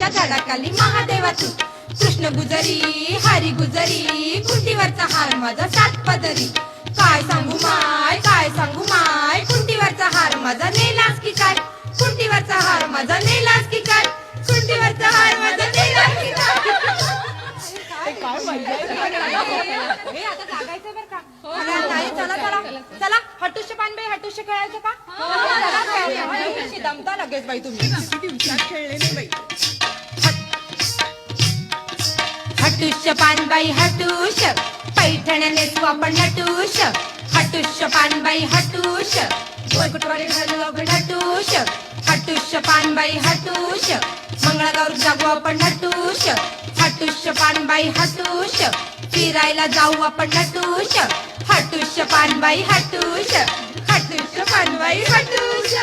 पिंपळाच्या झाडाखाली महादेवा तू कृष्ण गुजरी हरी गुजरी कुंटीवरचा हार माझा सात पदरी काय सांगू माय कुंटीवरचा हार माझा नेलास की काय कुंटीवरचा हार माझा नेलास की काय कुंटीवरचा हार माझा नेलास की काय आता जागायचं बरं का नाही चला चला चला हटुष्य पानबाई हटुष्य खेळायचं का चला दमता लगेच बाई तुम्ही खेळले नाही बाई हटुष्य पानबाई हटुष पैठण्या नेसू आपण नटुष हटुष्य पानबाई हटुष गोलकुटवारे घालू आपण हटुष हटुष्य पानबाई हटुष मंगळागौर जागू आपण हटुष हटुष्य पानबाई हटुष फिरायला जाऊ आपण हटुष हटुष्य पानबाई हटुष हटुष्य पानबाई हटुष